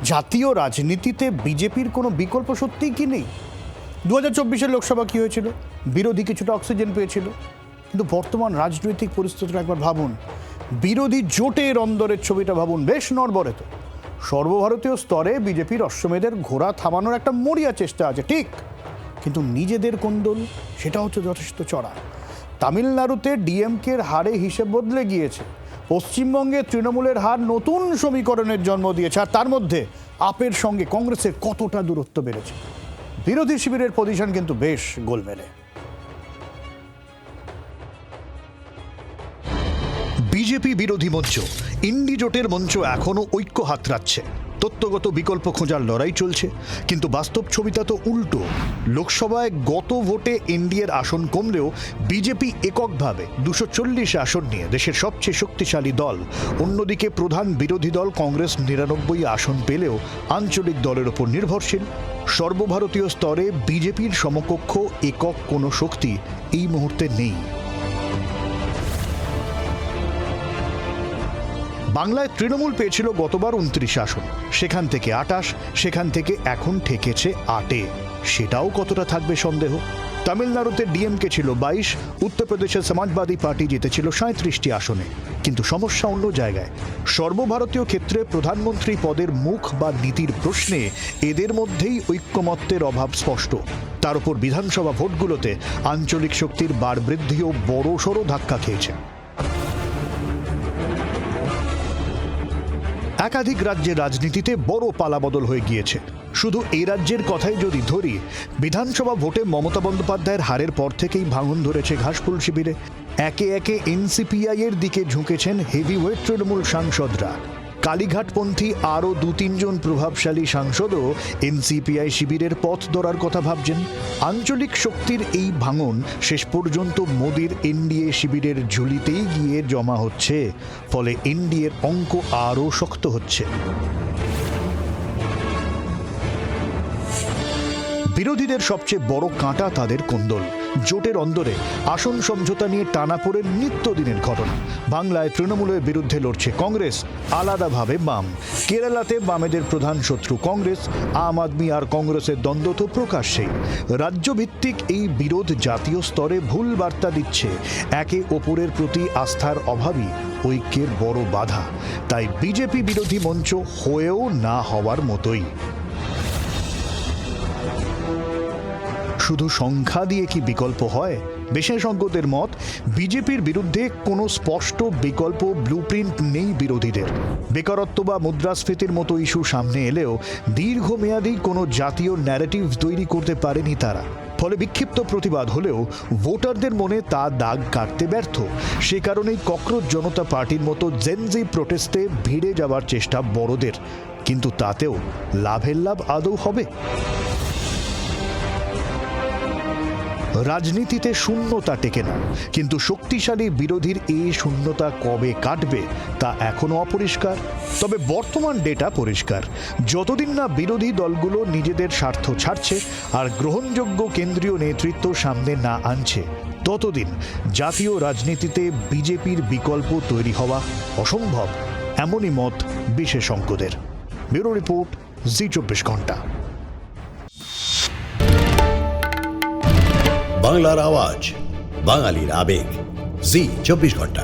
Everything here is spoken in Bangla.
জাতীয় রাজনীতিতে বিজেপির কোনো বিকল্প সত্যিই কি নেই? 2024-এর লোকসভা কি হয়েছিল? বিরোধী কিছুটা অক্সিজেন পেয়েছিল, কিন্তু বর্তমান রাজনৈতিক পরিস্থিতিটা একবার ভাবুন। বিরোধী জোটের অন্দরের ছবিটা ভাবুন, বেশ নড়বড়ে তো। সর্বভারতীয় স্তরে বিজেপির অশ্বমেধের ঘোড়া থামানোর একটা মরিয়া চেষ্টা আছে, ঠিক, কিন্তু নিজেদের কোন্দল সেটা হচ্ছে যথেষ্ট চড়া। তামিলনাড়ুতে ডিএমকের হারে হিসেব বদলে গিয়েছে, পশ্চিমবঙ্গে তৃণমূলের হার নতুন সমীকরণের জন্ম দিয়েছে, আর তার মধ্যে আপের সঙ্গে কংগ্রেসের কতটা দূরত্ব বেড়েছে। বিরোধী শিবিরের পজিশন কিন্তু বেশ গোলমেলে। বিজেপি বিরোধী মঞ্চ, ইন্ডি জোটের মঞ্চ এখনো ঐক্য হাতড়াচ্ছে। তত্ত্বগত বিকল্প খোঁজার লড়াই চলছে, কিন্তু বাস্তব ছবিটা তো উল্টো। লোকসভায় গত ভোটে এনডিএর আসন কমলেও বিজেপি এককভাবে 240 আসন নিয়ে দেশের সবচেয়ে শক্তিশালী দল। অন্যদিকে প্রধান বিরোধী দল কংগ্রেস 99 আসন পেলেও আঞ্চলিক দলের ওপর নির্ভরশীল। সর্বভারতীয় স্তরে বিজেপির সমকক্ষ একক কোনো শক্তি এই মুহূর্তে নেই। বাংলায় তৃণমূল পেয়েছিল গতবার 29 আসন, সেখান থেকে 28, সেখান থেকে এখন ঠেকেছে 8-এ। সেটাও কতটা থাকবে সন্দেহ। তামিলনাড়ুতে ডিএমকে ছিল 22, উত্তরপ্রদেশের সমাজবাদী পার্টি জিতেছিল 37টি আসনে। কিন্তু সমস্যা অন্য জায়গায়। সর্বভারতীয় ক্ষেত্রে প্রধানমন্ত্রী পদের মুখ বা নীতির প্রশ্নে এদের মধ্যেই ঐক্যমত্যের অভাব স্পষ্ট। তার উপর বিধানসভা ভোটগুলোতে আঞ্চলিক শক্তির বাড়বৃদ্ধিও বড়সড় ধাক্কা খেয়েছে। একাধিক রাজ্যের রাজনীতিতে বড় পালাবদল হয়ে গিয়েছে। শুধু এই রাজ্যের কথাই যদি ধরি, বিধানসভা ভোটে মমতা বন্দ্যোপাধ্যায়ের হারের পর থেকেই ভাঙন ধরেছে ঘাসফুল শিবিরে। একে একে এনসিপিআই এর দিকে ঝুঁকেছেন হেভিওয়েট তৃণমূল সাংসদরা। কালীঘাটপন্থী আরও 2-3 জন প্রভাবশালী সাংসদও এনসিপিআই শিবিরের পথ ধরার কথা ভাবছেন। আঞ্চলিক শক্তির এই ভাঙন শেষ পর্যন্ত মোদির এনডিএ শিবিরের ঝুলিতেই গিয়ে জমা হচ্ছে, ফলে এনডিএর অঙ্ক আরও শক্ত হচ্ছে। বিরোধীদের সবচেয়ে বড় কাঁটা তাদের কোন্দল। জোটের অন্দরে আসন সমঝোতা নিয়ে টানাপোড়েন নিত্যদিনের ঘটনা। বাংলায় তৃণমূলের বিরুদ্ধে লড়ছে কংগ্রেস, আলাদাভাবে বাম। কেরালাতে বামেদের প্রধান শত্রু কংগ্রেস, আম আদমি আর কংগ্রেসের দ্বন্দ্ব তো প্রকাশ্যেই। রাজ্যভিত্তিক এই বিরোধ জাতীয় স্তরে ভুল বার্তা দিচ্ছে। একে অপরের প্রতি আস্থার অভাবই ঐক্যের বড় বাধা। তাই বিজেপি বিরোধী মঞ্চ হয়েও না হওয়ার মতোই। শুধু সংখ্যা দিয়ে কি বিকল্প হয়? বিশেষজ্ঞদের মত, বিজেপির বিরুদ্ধে কোনো স্পষ্ট বিকল্প ব্লুপ্রিন্ট নেই বিরোধীদের। বেকারত্ব বা মুদ্রাস্ফীতির মতো ইস্যু সামনে এলেও দীর্ঘমেয়াদী কোনো জাতীয় ন্যারেটিভ তৈরি করতে পারেনি তারা। ফলে বিক্ষিপ্ত প্রতিবাদ হলেও ভোটারদের মনে তা দাগ কাটতে ব্যর্থ। সে কারণেই ককরোচ জনতা পার্টির মতো জেনজি প্রোটেস্টে ভিড়ে যাওয়ার চেষ্টা বড়দের, কিন্তু তাতেও লাভের লাভ আদৌ হবে? রাজনীতিতে শূন্যতা টেকে না, কিন্তু শক্তিশালী বিরোধীর এই শূন্যতা কবে কাটবে তা এখনো অপরিষ্কার। তবে বর্তমান ডেটা পরিষ্কার, যতদিন না বিরোধী দলগুলো নিজেদের স্বার্থ ছাড়ছে আর গ্রহণযোগ্য কেন্দ্রীয় নেতৃত্ব সামনে না আনছে, ততদিন জাতীয় রাজনীতিতে বিজেপির বিকল্প তৈরি হওয়া অসম্ভব, এমনই মত বিশেষজ্ঞদের। ব্যুরো রিপোর্ট, জি24 ঘন্টা। বাংলার আওয়াজ, বাঙালির আবেগ, জি24 ঘন্টা।